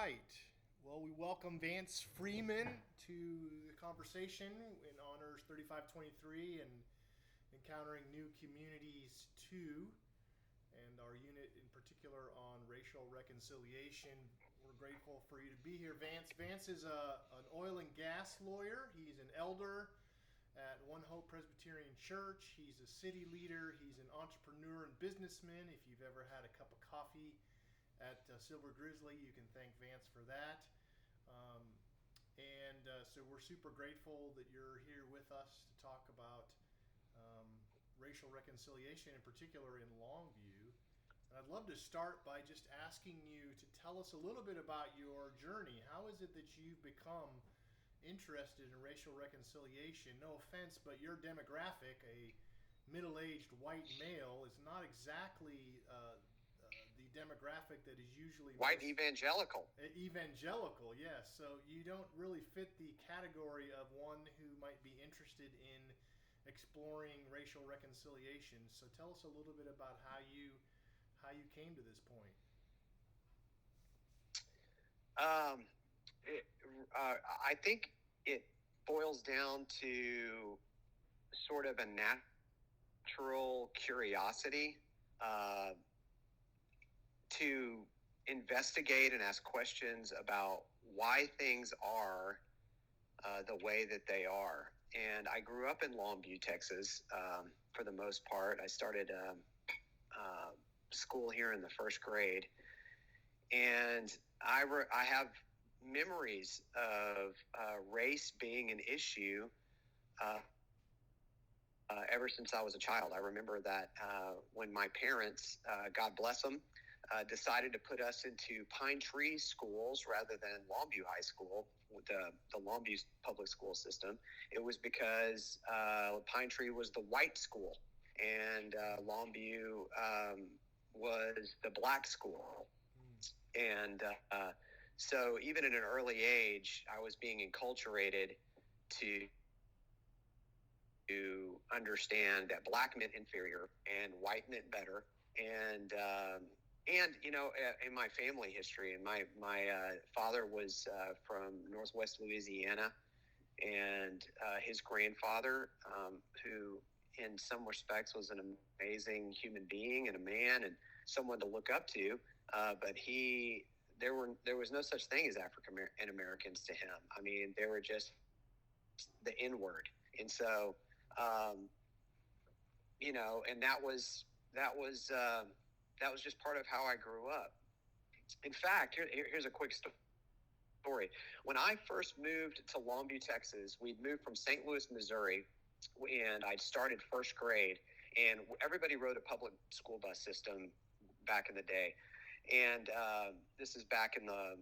right. Well, we welcome Vance Freeman to the conversation in Honors 3523 and Encountering New Communities 2, and our unit in particular on racial reconciliation. We're grateful for you to be here, Vance. Vance is an oil and gas lawyer. He's an elder at One Hope Presbyterian Church. He's a city leader. He's an entrepreneur and businessman. If you've ever had a cup of coffee at Silver Grizzly, you can thank Vance for that. So we're super grateful that you're here with us to talk about racial reconciliation, in particular in Longview. And I'd love to start by just asking you to tell us a little bit about your journey. How is it that you've become interested in racial reconciliation? No offense, but your demographic, a middle-aged white male, is not exactly the demographic that is usually white evangelical. Evangelical, yes. So you don't really fit the category of one who might be interested in exploring racial reconciliation. So tell us a little bit about how you came to this point. I think it boils down to sort of a natural curiosity to investigate and ask questions about why things are the way that they are. And I grew up in Longview, Texas, for the most part. I started school here in the first grade, and I have memories of race being an issue ever since I was a child. I remember that when my parents, God bless them, decided to put us into Pine Tree schools rather than Longview High School, the Longview public school system. It was because Pine Tree was the white school, and Longview was the black school. And so even at an early age, I was being enculturated to understand that black meant inferior and white meant better. And you know, in my family history, and my father was from Northwest Louisiana, and his grandfather, who in some respects was an amazing human being and a man and someone to look up to, but there was no such thing as African Americans to him. I mean, they were just the N-word, and so you know, and that was just part of how I grew up. In fact, here's a quick story. When I first moved to Longview, Texas, we'd moved from St. Louis, Missouri, and I'd started first grade, and everybody rode a public school bus system back in the day. And this is back in the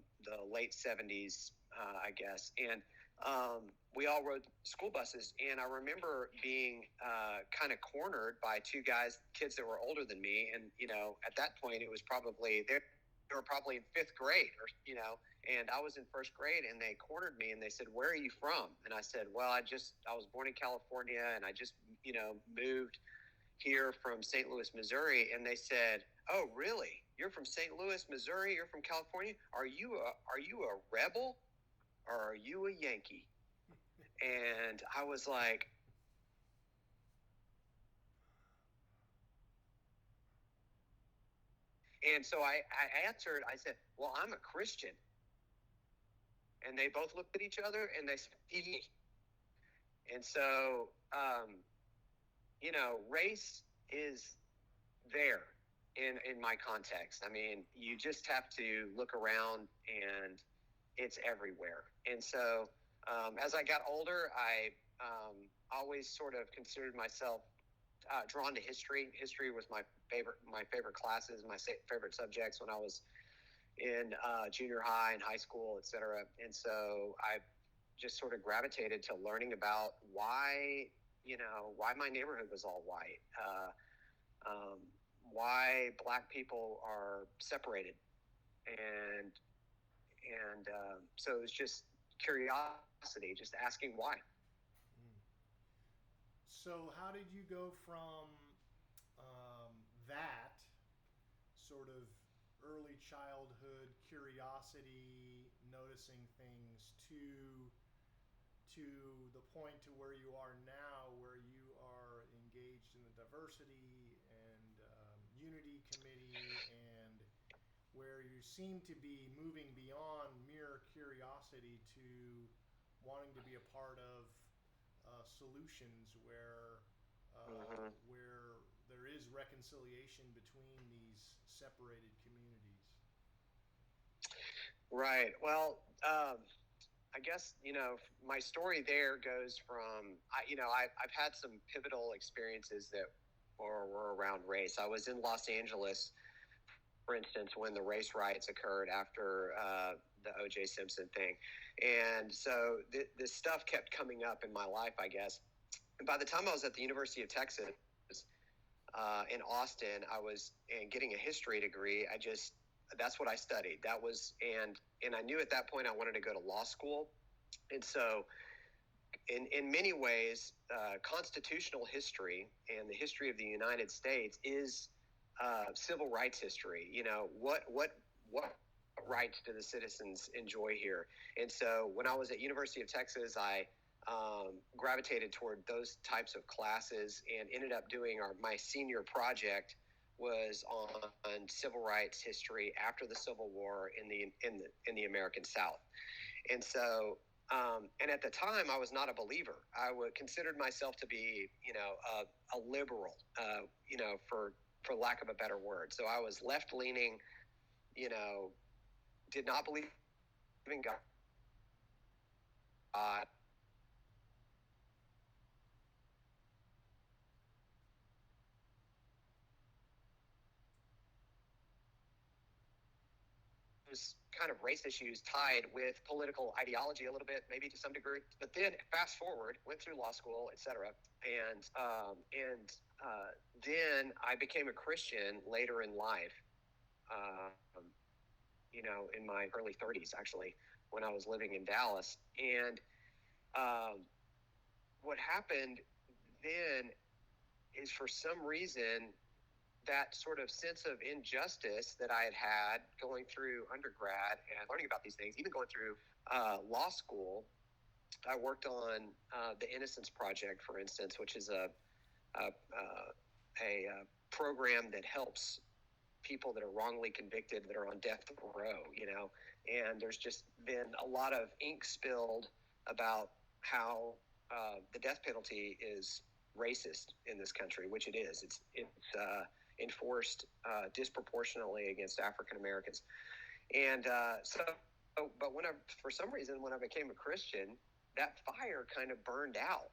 late 70s, I guess. And we all rode school buses, and I remember being kind of cornered by two kids that were older than me. And, you know, at that point, it was probably, they were probably in fifth grade, or, you know, and I was in first grade, and they cornered me and they said, "Where are you from?" And I said, "Well, I was born in California, and I just, you know, moved here from St. Louis, Missouri." And they said, "Oh, really? You're from St. Louis, Missouri? You're from California? Are you a rebel, or are you a Yankee?" And I was like, and so I answered, I said, "Well, I'm a Christian." And they both looked at each other and they said, "E." And so, you know, race is there in my context. I mean, you just have to look around and it's everywhere. And so, as I got older, I always sort of considered myself drawn to history. History was my favorite classes, my favorite subjects when I was in junior high and high school, et cetera. And so I just sort of gravitated to learning about why my neighborhood was all white, why black people are separated, and so it was just curiosity, just asking why. So how did you go from that sort of early childhood curiosity noticing things to the point to where you are now, where you are engaged in the diversity and unity committee, and where you seem to be moving beyond mere curiosity to wanting to be a part of solutions where there is reconciliation between these separated communities. Right. Well, I guess, my story there goes from, I've had some pivotal experiences that were around race. I was in Los Angeles, for instance, when the race riots occurred after the O.J. Simpson thing. And so this stuff kept coming up in my life, I guess. And by the time I was at the University of Texas in Austin, I was getting a history degree. That's what I studied. And I knew at that point I wanted to go to law school. And so in many ways, constitutional history and the history of the United States is civil rights history. What rights do the citizens enjoy here? And so when I was at University of Texas, I gravitated toward those types of classes and ended up doing my senior project was on civil rights history after the Civil War in the American South. And so, and at the time, I was not a believer. I considered myself to be, a liberal, for lack of a better word. So I was left leaning, did not believe in God. Kind of race issues tied with political ideology a little bit, maybe to some degree. But then fast forward, went through law school, etc. And then I became a Christian later in life, in my early 30s, actually, when I was living in Dallas. And what happened then is, for some reason, that sort of sense of injustice that I had going through undergrad and learning about these things, even going through law school. I worked on the Innocence Project, for instance, which is a program that helps people that are wrongly convicted that are on death row, and there's just been a lot of ink spilled about how the death penalty is racist in this country, which it is. It's enforced disproportionately against African Americans. And but for some reason, when I became a Christian, that fire kind of burned out.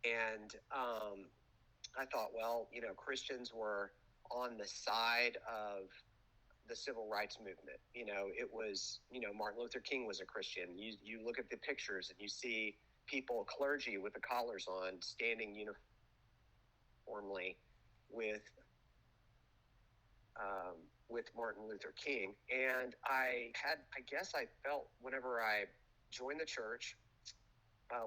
And I thought, well, Christians were on the side of the civil rights movement. It was, Martin Luther King was a Christian. You look at the pictures and you see people, clergy with the collars on, standing uniformly with Martin Luther King. And I felt whenever I joined the church,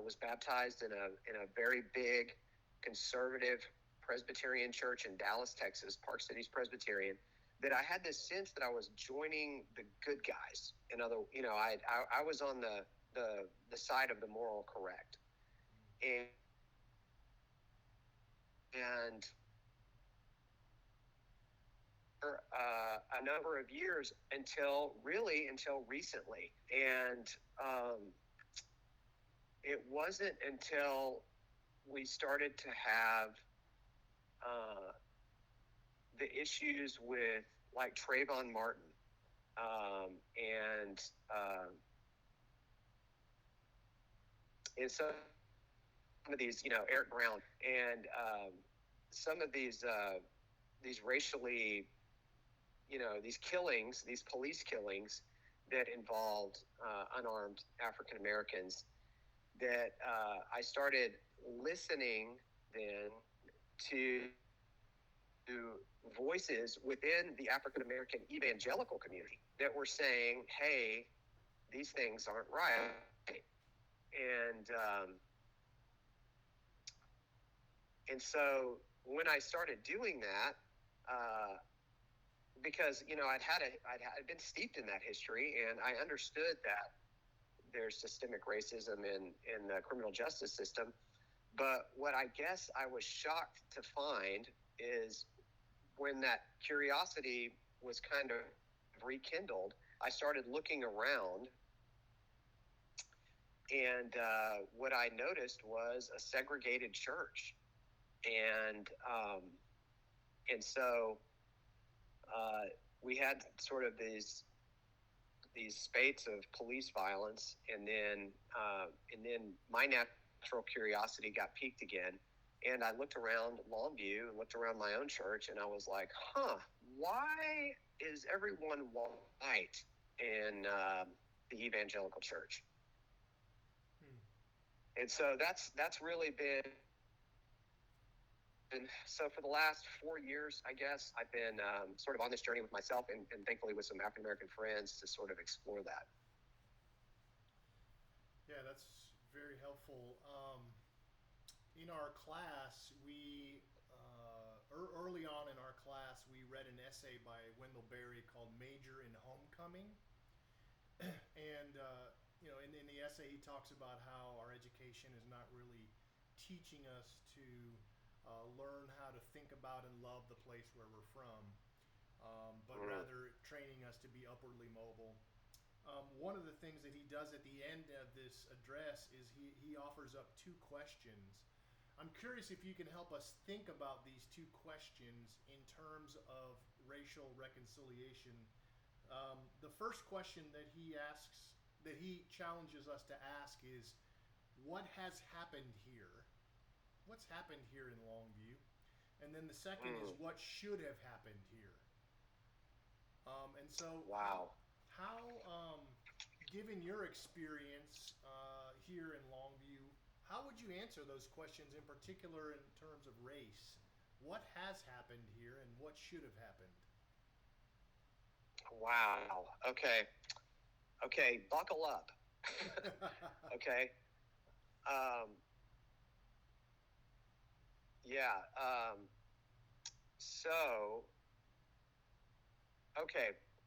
was baptized in a very big conservative Presbyterian church in Dallas, Texas, Park Cities Presbyterian, that I had this sense that I was joining the good guys. I was on the side of the moral correct. And for a number of years until recently. And it wasn't until we started to have the issues with, like, Trayvon Martin and some of these, Eric Brown, and some of these racially, these killings, these police killings that involved unarmed African Americans, that I started listening then to voices within the African American evangelical community that were saying, hey, these things aren't right. And so when I started doing that, because I'd been steeped in that history, and I understood that there's systemic racism in the criminal justice system. But what I guess I was shocked to find is when that curiosity was kind of rekindled, I started looking around, and what I noticed was a segregated church, and so we had sort of these spates of police violence, and then my natural curiosity got piqued again, and I looked around Longview and looked around my own church, and I was like, why is everyone white in the evangelical church? And so that's really been. And so for the last 4 years, I guess, I've been sort of on this journey with myself, and thankfully with some African-American friends to sort of explore that. Yeah, that's very helpful. In our class, we early on in our class, we read an essay by Wendell Berry called "Major in Homecoming," and in the essay, he talks about how our education is not really teaching us to learn how to think about and love the place where we're from, but rather training us to be upwardly mobile. One of the things that he does at the end of this address is he offers up two questions. I'm curious if you can help us think about these two questions in terms of racial reconciliation. The first question that he asks, that he challenges us to ask, is what has happened here? What's happened here in Longview? And then the second is what should have happened here. And so, wow, how given your experience here in Longview, how would you answer those questions, in particular in terms of race? What has happened here, and what should have happened? Wow. Okay. Buckle up. Okay. Yeah.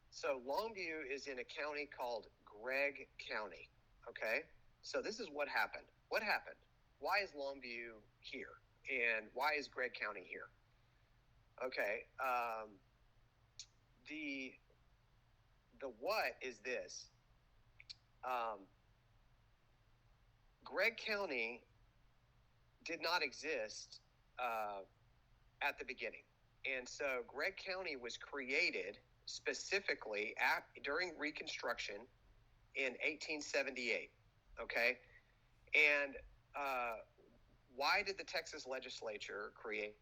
So Longview is in a county called Gregg County. Okay. So this is what happened. What happened? Why is Longview here? And why is Gregg County here? Okay. The what is this. Gregg County did not exist at the beginning. And so Gregg County was created specifically during Reconstruction in 1878. Okay. And why did the Texas legislature create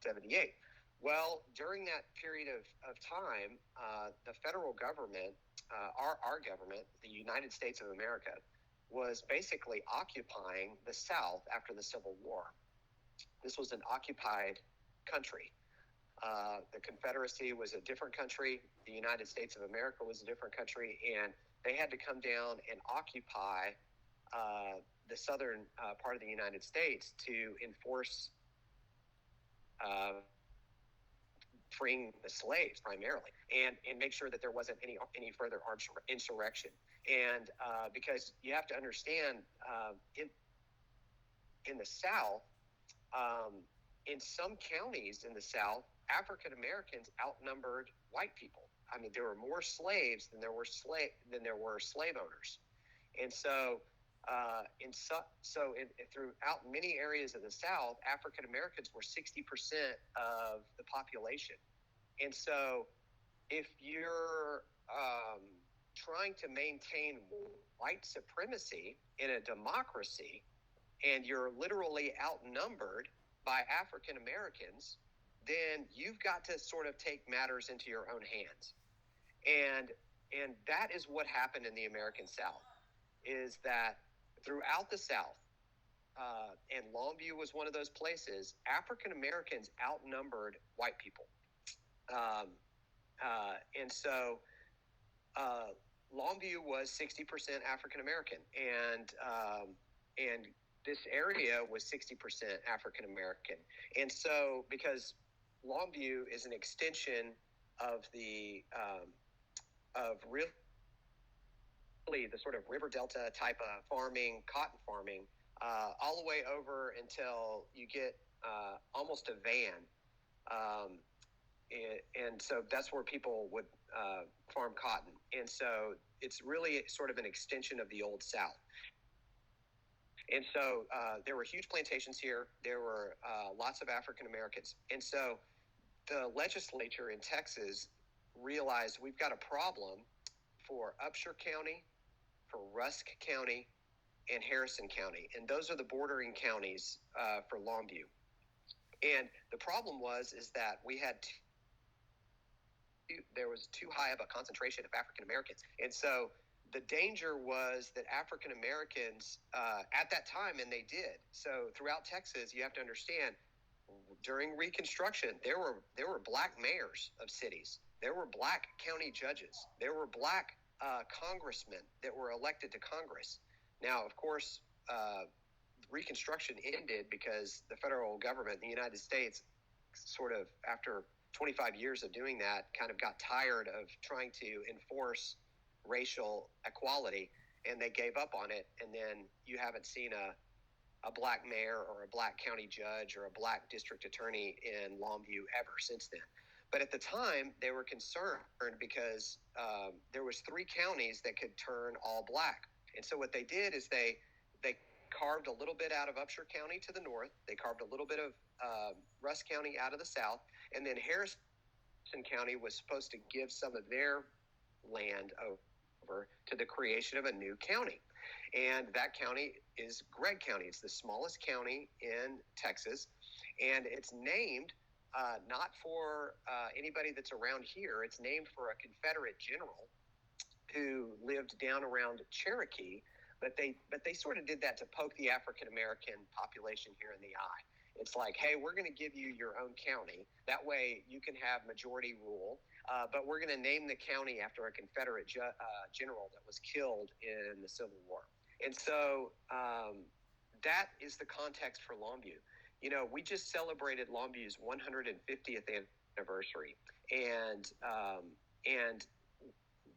78? Well, during that period of time, the federal government, our government, the United States of America, was basically occupying the South after the Civil War. This was an occupied country. The Confederacy was a different country. The United States of America was a different country, and they had to come down and occupy the southern part of the United States to enforce freeing the slaves primarily, and make sure that there wasn't any further armed insurrection. And because you have to understand, in the South, in some counties in the South, African Americans outnumbered white people. I mean, there were more slaves than there were slave owners, and so throughout many areas of the South, African Americans were 60% of the population. And so, if you're trying to maintain white supremacy in a democracy, and you're literally outnumbered by African Americans, then you've got to sort of take matters into your own hands. And that is what happened in the American South, is that throughout the South, and Longview was one of those places, African Americans outnumbered white people. And so Longview was 60% African American, and this area was 60% African American. And so, because Longview is an extension of of really the sort of river delta type of farming, cotton farming, all the way over until you get almost to Van. And so that's where people would farm cotton. And so it's really sort of an extension of the Old South. And so there were huge plantations here. There were lots of African Americans. And so the legislature in Texas realized we've got a problem for Upshur County, for Rusk County, and Harrison County. And those are the bordering counties for Longview. And the problem is that we had there was too high of a concentration of African Americans. And so the danger was that African Americans at that time, and they did. So throughout Texas, you have to understand, during Reconstruction, there were black mayors of cities. There were black county judges. There were black congressmen that were elected to Congress. Now, of course, Reconstruction ended because the federal government, the United States, sort of after 25 years of doing that, kind of got tired of trying to enforce racial equality, and they gave up on it. And then you haven't seen a black mayor or a black county judge or a black district attorney in Longview ever since then. But at the time, they were concerned because there was 3 counties that could turn all black. And so what they did is they carved a little bit out of Upshur County to the north. They carved a little bit of Rusk County out of the south. And then Harrison County was supposed to give some of their land over to the creation of a new county. And that county is Gregg County. It's the smallest county in Texas. And it's named not for anybody that's around here. It's named for a Confederate general who lived down around Cherokee. But they sort of did that to poke the African American population here in the eye. It's like, hey, we're going to give you your own county. That way you can have majority rule. But we're going to name the county after a Confederate general that was killed in the Civil War. And so that is the context for Longview. You know, we just celebrated Longview's 150th anniversary. And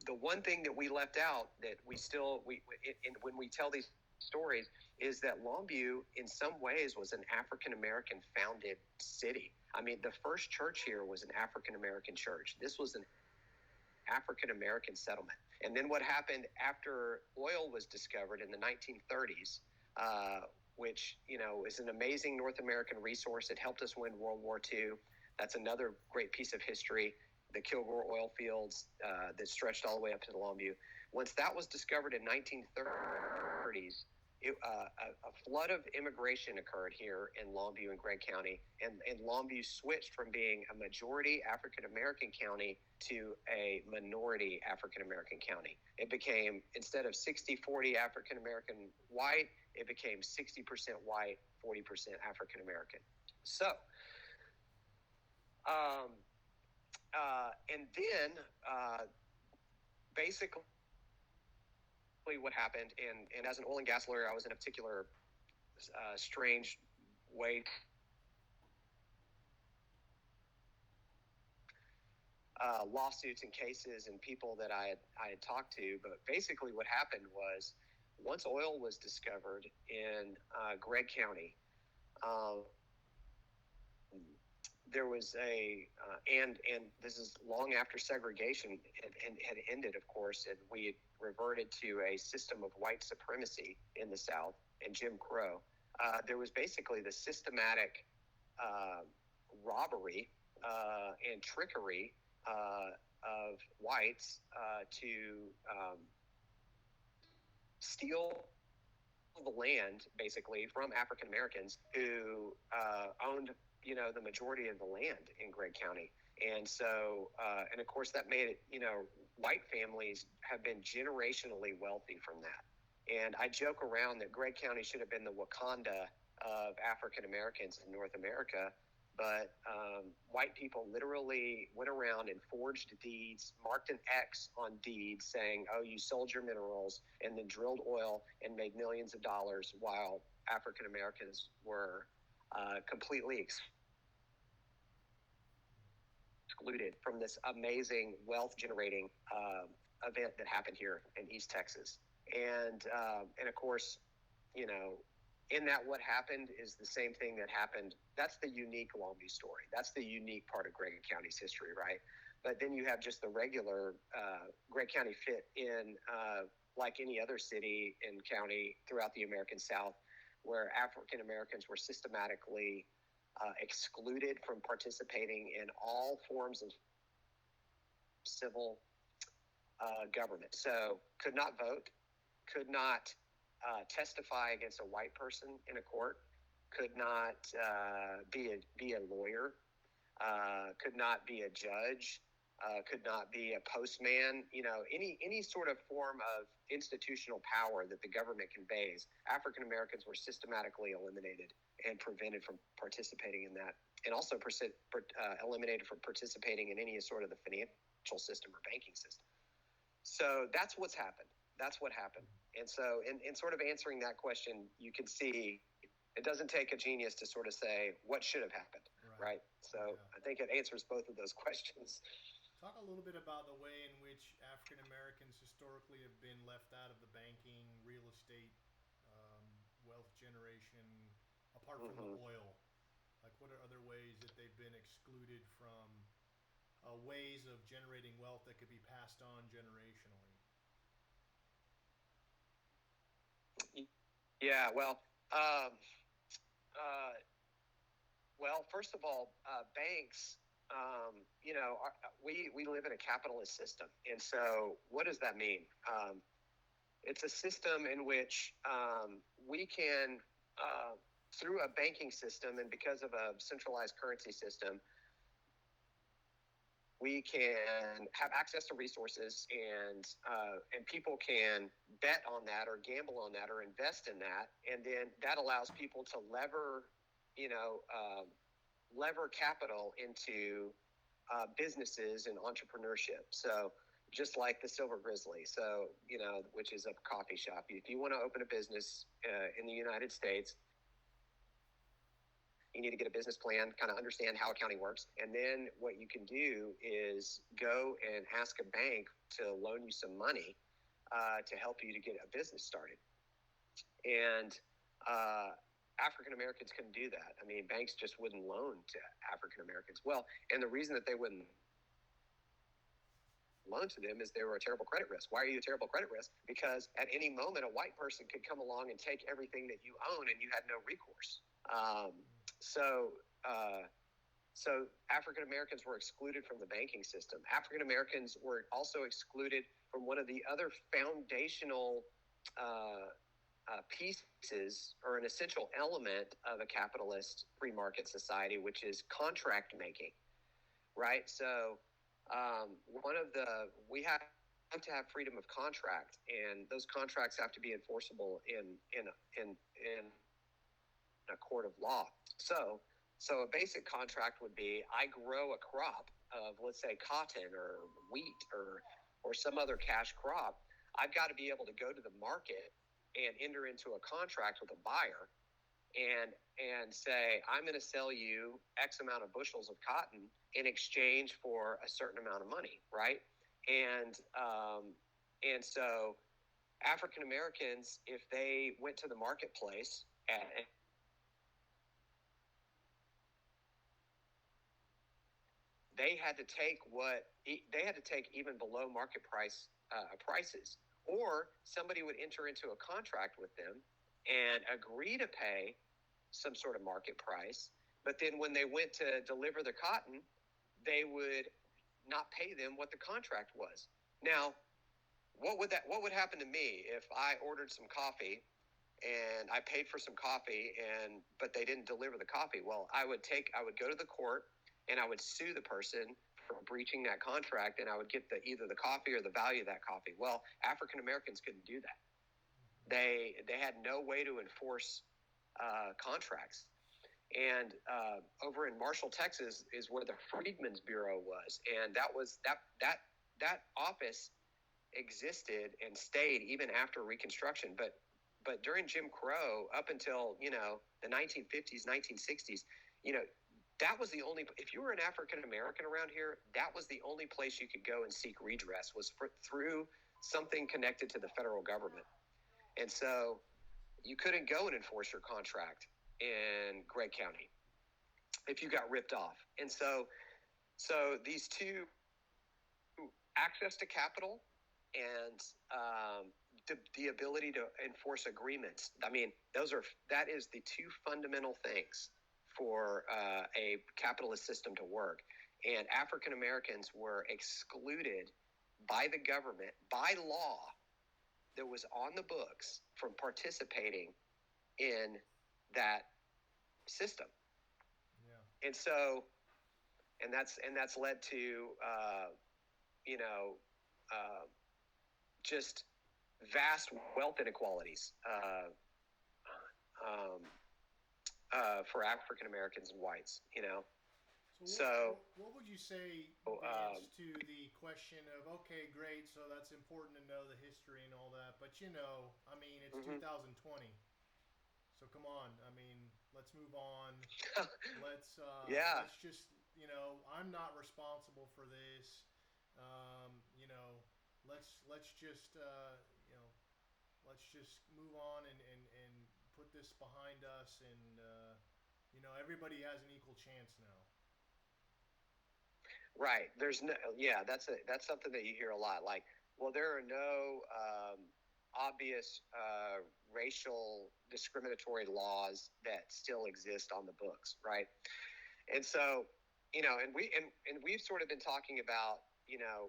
the one thing that we left out that when we tell these stories is that Longview in some ways was an African American founded city. I mean, the first church here was an African American church. This was an African American settlement. And then what happened after oil was discovered in the 1930s, which, you know, is an amazing North American resource. It helped us win World War II. That's another great piece of history. The Kilgore oil fields that stretched all the way up to the Longview. Once that was discovered in 1930s, a flood of immigration occurred here in Longview and Gregg County, and Longview switched from being a majority African-American county to a minority African-American county. It became, instead of 60-40 African-American white, it became 60% white, 40% African-American. So, and then basically what happened, and as an oil and gas lawyer, I was in a particular strange way lawsuits and cases and people that I had talked to. But basically what happened was, once oil was discovered in Gregg County, there was and this is long after segregation had ended, of course, and we had reverted to a system of white supremacy in the South and Jim Crow. There was basically the systematic robbery and trickery of whites to steal the land, basically, from African Americans who owned, you know, the majority of the land in Gregg County. And so, and of course that made it, you know, white families have been generationally wealthy from that. And I joke around that Gregg County should have been the Wakanda of African Americans in North America. But white people literally went around and forged deeds, marked an X on deeds saying, oh, you sold your minerals, and then drilled oil and made millions of dollars, while African Americans were completely excluded from this amazing wealth generating event that happened here in East Texas. And of course, you know, in that what happened is the same thing that happened. That's the unique Longview story. That's the unique part of Gregg County's history, right? But then you have just the regular Gregg County fit in like any other city and county throughout the American South, where African Americans were systematically excluded from participating in all forms of civil government. So could not vote, could not testify against a white person in a court, could not be a lawyer, could not be a judge, could not be a postman. You know, any sort of form of institutional power that the government conveys, African Americans were systematically eliminated and prevented from participating in that, and also eliminated from participating in any sort of the financial system or banking system. So that's what's happened. That's what happened. And so in sort of answering that question, you can see it doesn't take a genius to sort of say what should have happened, right? So yeah. I think it answers both of those questions. Talk a little bit about the way in which African Americans historically have been left out of the banking, real estate, wealth generation, apart from the oil. Like, what are other ways that they've been excluded from ways of generating wealth that could be passed on generationally? Yeah, well, first of all, banks, you know, we live in a capitalist system. And so what does that mean? It's a system in which we can, through a banking system and because of a centralized currency system, we can have access to resources, and people can bet on that or gamble on that or invest in that. And then that allows people to lever capital into businesses and entrepreneurship. So just like the Silver Grizzly, so, you know, which is a coffee shop. If you want to open a business in the United States, you need to get a business plan, kind of understand how accounting works. And then what you can do is go and ask a bank to loan you some money to help you to get a business started. And African Americans couldn't do that. I mean, banks just wouldn't loan to African Americans. Well, and the reason that they wouldn't loan to them is they were a terrible credit risk. Why are you a terrible credit risk? Because at any moment, a white person could come along and take everything that you own and you had no recourse. So African Americans were excluded from the banking system. African Americans were also excluded from one of the other foundational pieces or an essential element of a capitalist free market society, which is contract making, right? So we have to have freedom of contract, and those contracts have to be enforceable in a court of law. So a basic contract would be, I grow a crop of, let's say, cotton or wheat or some other cash crop. I've got to be able to go to the market and enter into a contract with a buyer and say, I'm going to sell you X amount of bushels of cotton in exchange for a certain amount of money, right? And so African Americans, if they went to the marketplace they had to take even below market prices, or somebody would enter into a contract with them and agree to pay some sort of market price. But then when they went to deliver the cotton, they would not pay them what the contract was. Now, what would happen to me if I ordered some coffee and I paid for some coffee but they didn't deliver the coffee? Well, I would go to the court and I would sue the person for breaching that contract, and I would get either the coffee or the value of that coffee. Well, African Americans couldn't do that. They had no way to enforce contracts. And over in Marshall, Texas, is where the Freedmen's Bureau was, and that office existed and stayed even after Reconstruction. But but during Jim Crow, up until, the 1950s, 1960s, that was the only, if you were an African American around here, that was the only place you could go and seek redress, was through something connected to the federal government. And so you couldn't go and enforce your contract in Gregg County if you got ripped off. And so these two, access to capital and the ability to enforce agreements. I mean, that is the two fundamental things for a capitalist system to work. And African Americans were excluded by the government, by law that was on the books, from participating in that system. Yeah. And so, and that's led to just vast wealth inequalities for African Americans and whites, So what would you say, Vance, to the question of, okay, great, so that's important to know the history and all that, but I mean, it's 2020, so come on, I mean, let's move on. Let's just, I'm not responsible for this. Let's just move on and put this behind us, and everybody has an equal chance now. Right. There's no. Yeah, that's something that you hear a lot. Like, well, there are no obvious racial discriminatory laws that still exist on the books, right? And so, and we've sort of been talking about,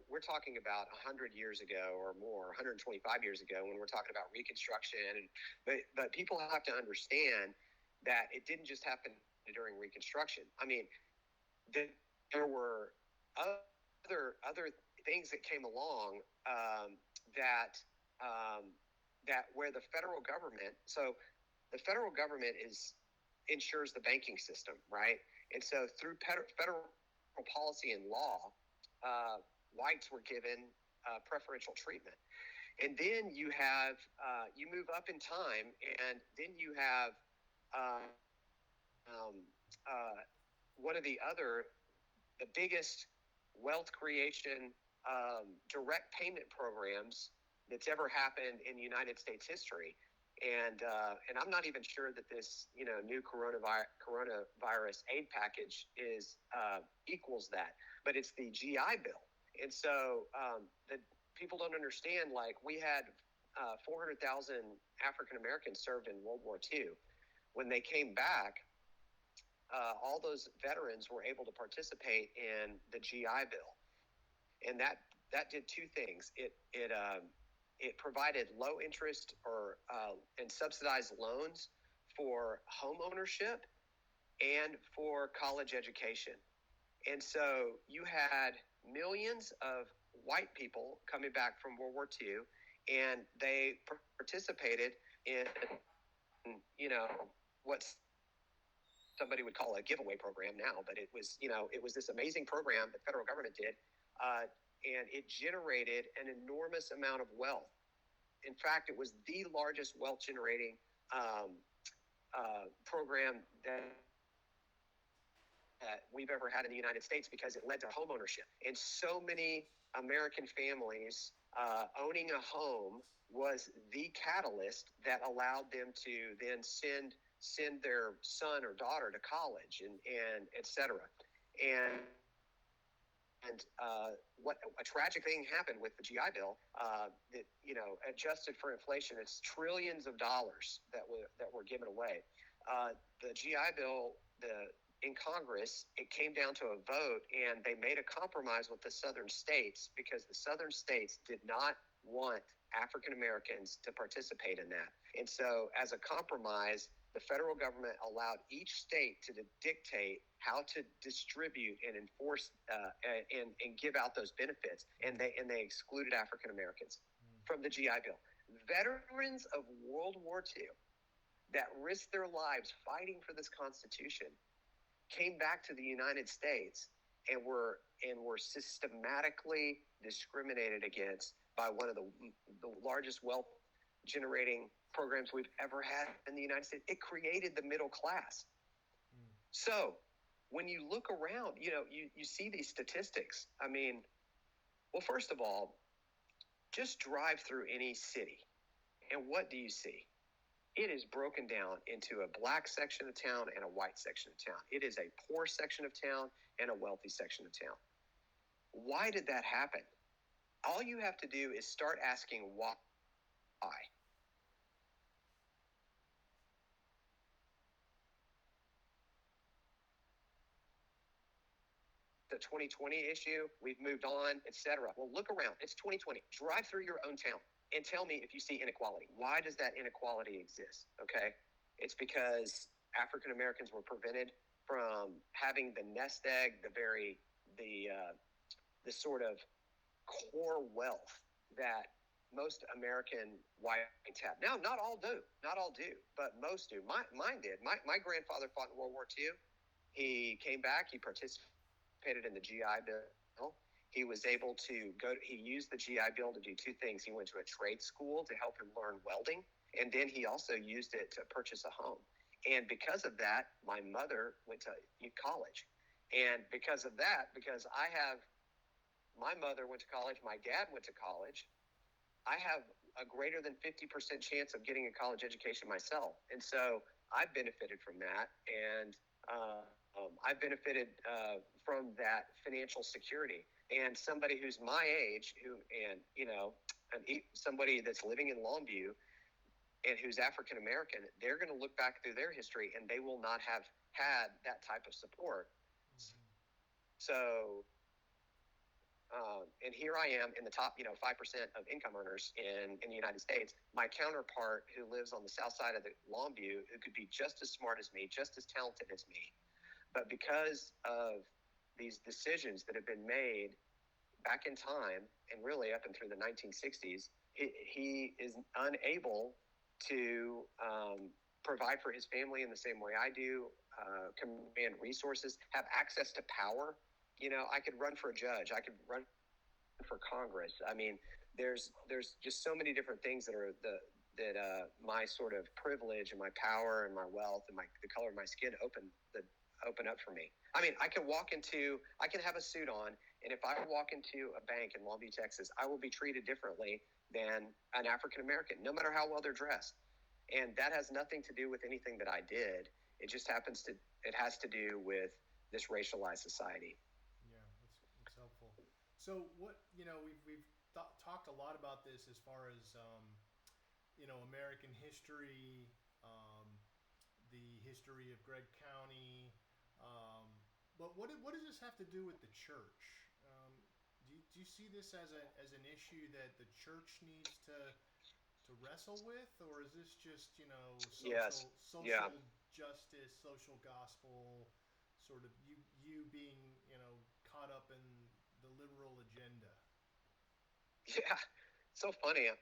we're talking about 100 years ago or more, 125 years ago, when we're talking about Reconstruction. But people have to understand that it didn't just happen during Reconstruction. I mean, there were other things that came along that where the federal government, so the federal government ensures the banking system, right? And so through federal policy and law, whites were given preferential treatment. And then you have, you move up in time, and then you have one of the biggest wealth creation direct payment programs that's ever happened in United States history. And I'm not even sure that this, new coronavirus aid package equals that, but it's the GI Bill. And so the people don't understand, like, we had 400,000 African Americans served in World War II. When they came back, all those veterans were able to participate in the GI Bill, and that did two things. It provided low interest and subsidized loans for home ownership and for college education. And so you had millions of white people coming back from World War II, and they participated in, what's somebody would call a giveaway program now, but it was this amazing program that the federal government did, and it generated an enormous amount of wealth. In fact, it was the largest wealth generating program that we've ever had in the United States, because it led to home ownership. And so many American families owning a home was the catalyst that allowed them to then send their son or daughter to college and et cetera. And what a tragic thing happened with the GI Bill, that, adjusted for inflation, it's trillions of dollars that were given away. The GI Bill, in Congress, it came down to a vote, and they made a compromise with the southern states, because the southern states did not want African Americans to participate in that. And so as a compromise, the federal government allowed each state to dictate how to distribute and enforce and give out those benefits, and they excluded African Americans from the GI Bill. Veterans of World War II that risked their lives fighting for this Constitution came back to the United States and were systematically discriminated against by one of the largest wealth generating programs we've ever had in the United States. It created the middle class. So when you look around, you see these statistics. I mean, well, first of all, just drive through any city, and what do you see? It is broken down into a black section of town and a white section of town. It is a poor section of town and a wealthy section of town. Why did that happen? All you have to do is start asking why. The 2020 issue, we've moved on, etc. Well, look around. It's 2020. Drive through your own town and tell me if you see inequality. Why does that inequality exist? Okay, it's because African Americans were prevented from having the nest egg, the sort of core wealth that most American whites have. Now, not all do, but most do. Mine did. My grandfather fought in World War II. He came back. He participated in the GI Bill. He was able to he used the GI Bill to do two things. He went to a trade school to help him learn welding, and then he also used it to purchase a home. And because of that, my mother went to college. And because of that, because my mother went to college, my dad went to college, I have a greater than 50% chance of getting a college education myself. And so I've benefited from that. And I've benefited from that financial security. And somebody who's my age, somebody that's living in Longview and who's African American, they're going to look back through their history and they will not have had that type of support. Mm-hmm. So, and here I am in the top, 5% of income earners in the United States. My counterpart who lives on the south side of the Longview, who could be just as smart as me, just as talented as me, but because of these decisions that have been made back in time and really up and through the 1960s, he is unable to provide for his family in the same way I do, command resources, have access to power. I could run for a judge. I could run for Congress. I mean, there's just so many different things that are my sort of privilege and my power and my wealth and the color of my skin open up for me. I mean, I can have a suit on, and if I walk into a bank in Longview, Texas, I will be treated differently than an African American, no matter how well they're dressed. And that has nothing to do with anything that I did. It just has to do with this racialized society. Yeah, that's helpful. So what, we've talked a lot about this as far as, American history, the history of Gregg County. But what does this have to do with the church? Do you see this as an issue that the church needs to wrestle with, or is this just social justice, social gospel, sort of you being caught up in the liberal agenda? Yeah, so funny.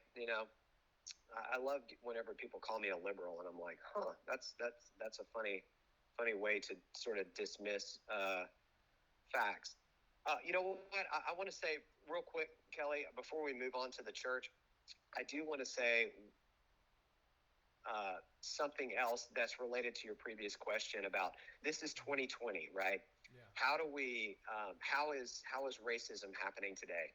I love whenever people call me a liberal, and I'm like, that's a funny way to sort of dismiss facts. You know what? I want to say real quick, Kelly, before we move on to the church, I do want to say something else that's related to your previous question about this is 2020, right? Yeah. How is racism happening today?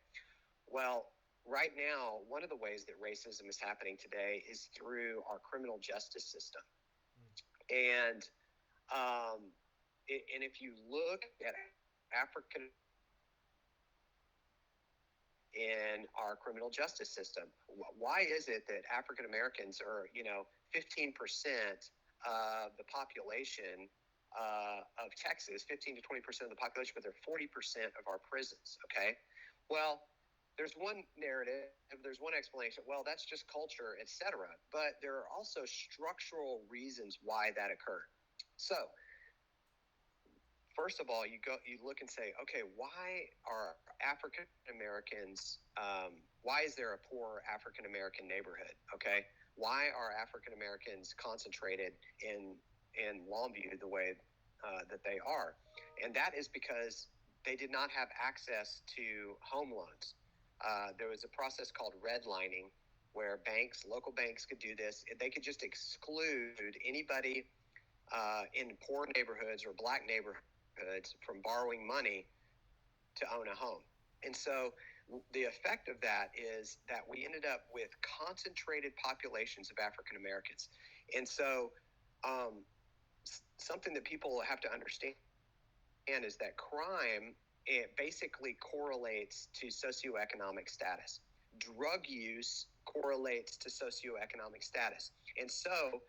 Well, right now, one of the ways that racism is happening today is through our criminal justice system. And if you look at African in our criminal justice system, why is it that African Americans are 15% of the population of Texas, 15 to 20% of the population, but they're 40% of our prisons? Okay, well, there's one narrative, there's one explanation. Well, that's just culture, etc. But there are also structural reasons why that occurred. So, first of all, you look and say, okay, why are African Americans? Why is there a poor African American neighborhood? Okay, why are African Americans concentrated in Longview the way that they are? And that is because they did not have access to home loans. There was a process called redlining, where local banks could do this. They could just exclude anybody in poor neighborhoods or black neighborhoods from borrowing money to own a home. And so the effect of that is that we ended up with concentrated populations of African Americans. And so something that people have to understand is that crime, it basically correlates to socioeconomic status. Drug use correlates to socioeconomic status. And so